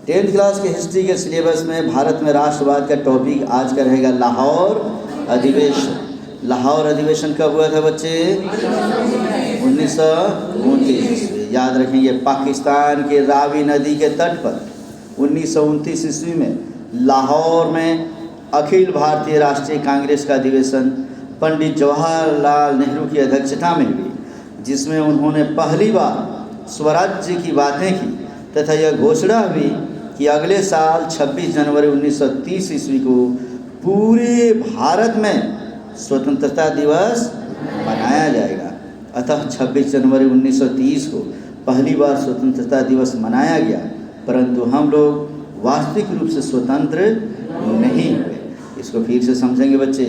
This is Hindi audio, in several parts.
10th क्लास के हिस्ट्री के सिलेबस में भारत में राष्ट्रवाद का टॉपिक आज का रहेगा लाहौर अधिवेशन। लाहौर अधिवेशन कब हुआ था बच्चे? 1929। याद रखेंगे, पाकिस्तान के रावी नदी के तट पर 1929 ईस्वी में लाहौर में अखिल भारतीय राष्ट्रीय कांग्रेस का अधिवेशन पंडित जवाहरलाल नेहरू की अध्यक्षता में हुई, जिसमें उन्होंने पहली बार स्वराज्य की बातें की तथा यह घोषणा हुई कि अगले साल 26 जनवरी 1930 ईस्वी को पूरे भारत में स्वतंत्रता दिवस मनाया जाएगा। अतः 26 जनवरी 1930 को पहली बार स्वतंत्रता दिवस मनाया गया, परंतु हम लोग वास्तविक रूप से स्वतंत्र नहीं हुए। इसको फिर से समझेंगे बच्चे।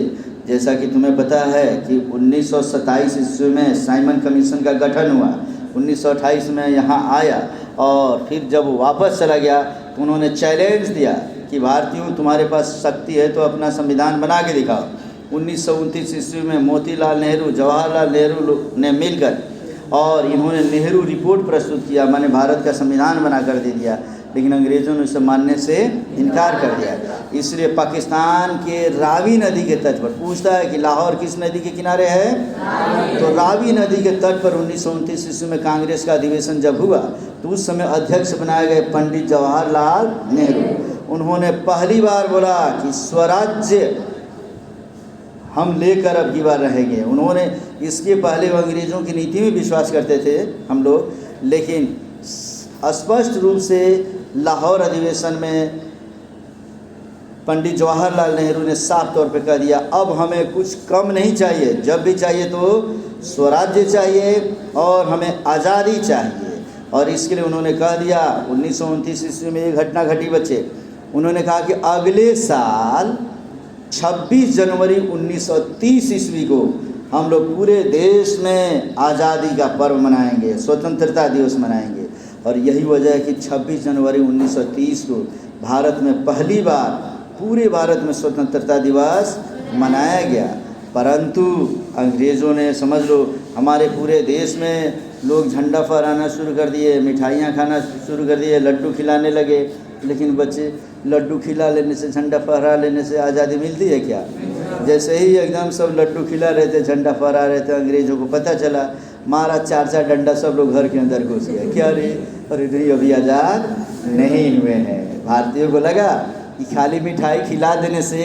जैसा कि तुम्हें पता है कि 1927 ईस्वी में साइमन कमीशन का गठन हुआ, 1928 में यहाँ आया और फिर जब वापस चला गया तो उन्होंने चैलेंज दिया कि भारतीयों, तुम्हारे पास शक्ति है तो अपना संविधान बना के दिखाओ। 1929 ईस्वी में मोतीलाल नेहरू, जवाहरलाल नेहरू ने मिलकर और इन्होंने नेहरू रिपोर्ट प्रस्तुत किया, माने भारत का संविधान बना कर दे दिया, लेकिन अंग्रेज़ों ने उसे मानने से इनकार कर दिया। इसलिए पाकिस्तान के रावी नदी के तट पर, पूछता है कि लाहौर किस नदी के किनारे है? तो रावी नदी के तट पर 1929 ईस्वी में कांग्रेस का अधिवेशन जब हुआ तो उस समय अध्यक्ष बनाए गए पंडित जवाहरलाल नेहरू। उन्होंने पहली बार बोला कि स्वराज्य हम लेकर अब की बार रहेंगे। उन्होंने इसके पहले अंग्रेज़ों की नीति में विश्वास करते थे हम लोग, लेकिन स्पष्ट रूप से लाहौर अधिवेशन में पंडित जवाहरलाल नेहरू ने साफ तौर पर कह दिया, अब हमें कुछ कम नहीं चाहिए, जब भी चाहिए तो स्वराज्य चाहिए और हमें आज़ादी चाहिए। और इसके लिए उन्होंने कह दिया, 1929 ईस्वी में ये घटना घटी बच्चे। उन्होंने कहा कि अगले साल 26 जनवरी 1930 ईस्वी को हम लोग पूरे देश में आज़ादी का पर्व मनाएंगे, स्वतंत्रता दिवस मनाएंगे। और यही वजह है कि 26 जनवरी 1930 को भारत में पहली बार पूरे भारत में स्वतंत्रता दिवस मनाया गया। परंतु अंग्रेज़ों ने, समझ लो, हमारे पूरे देश में लोग झंडा फहराना शुरू कर दिए, मिठाइयाँ खाना शुरू कर दिए, लड्डू खिलाने लगे। लेकिन बच्चे, लड्डू खिला लेने से, झंडा फहरा लेने से आज़ादी मिलती है क्या? जैसे ही एकदम सब लड्डू खिला रहे थे, झंडा फहरा रहे थे, अंग्रेज़ों को पता चला, मारा 4-4 डंडा, सब लोग घर के अंदर घुस गए। क्या रे? अरे नहीं, अभी आज़ाद नहीं हुए हैं। भारतीयों को लगा कि खाली मिठाई खिला देने से,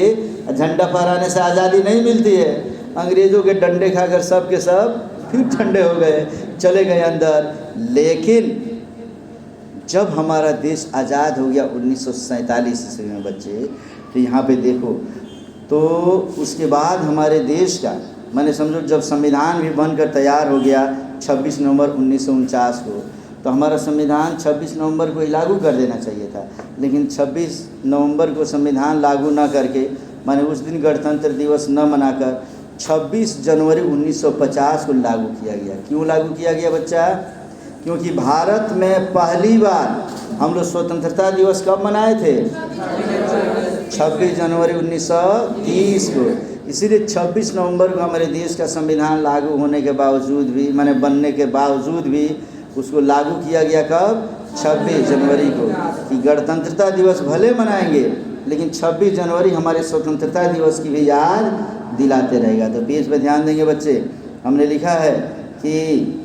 झंडा फहराने से आज़ादी नहीं मिलती है। अंग्रेज़ों के डंडे खाकर सब के सब फिर ठंडे हो गए, चले गए अंदर। लेकिन जब हमारा देश आज़ाद हो गया 1947 ईस्वी में बच्चे, तो यहाँ पे देखो, तो उसके बाद हमारे देश का, मैंने समझो जब संविधान भी बनकर तैयार हो गया 26 नवंबर 1949 को, तो हमारा संविधान 26 नवंबर को ही लागू कर देना चाहिए था। लेकिन 26 नवंबर को संविधान लागू ना करके, माने उस दिन गणतंत्र दिवस न मनाकर 26 जनवरी 1950 को लागू किया गया। क्यों लागू किया गया बच्चा? क्योंकि भारत में पहली बार हम लोग स्वतंत्रता दिवस कब मनाए थे? 26 जनवरी 1930 को। इसीलिए 26 नवंबर को हमारे देश का संविधान लागू होने के बावजूद भी, माने बनने के बावजूद भी, उसको लागू किया गया कब? 26 जनवरी को, कि गणतंत्रता दिवस भले मनाएंगे लेकिन 26 जनवरी हमारे स्वतंत्रता दिवस की भी याद दिलाते रहेगा। तो पेज पे ध्यान देंगे बच्चे, हमने लिखा है कि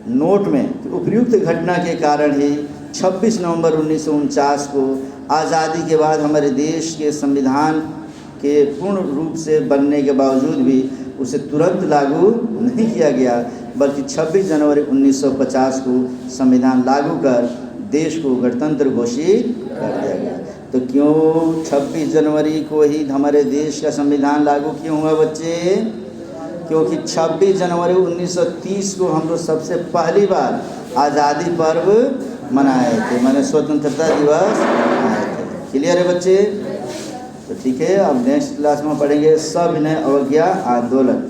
नोट में उपयुक्त घटना के कारण ही 26 नवंबर 1949 को आज़ादी के बाद हमारे देश के संविधान के पूर्ण रूप से बनने के बावजूद भी उसे तुरंत लागू नहीं किया गया, बल्कि 26 जनवरी 1950 को संविधान लागू कर देश को गणतंत्र घोषित कर दिया गया। तो क्यों 26 जनवरी को ही हमारे देश का संविधान लागू क्यों हुआ बच्चे? क्योंकि 26 जनवरी 1930 को हम लोग सबसे पहली बार आज़ादी पर्व मनाए थे, माने स्वतंत्रता दिवस मनाए थे। क्लियर है बच्चे? तो ठीक है, अब नेक्स्ट क्लास में पढ़ेंगे सविनय अवज्ञा आंदोलन।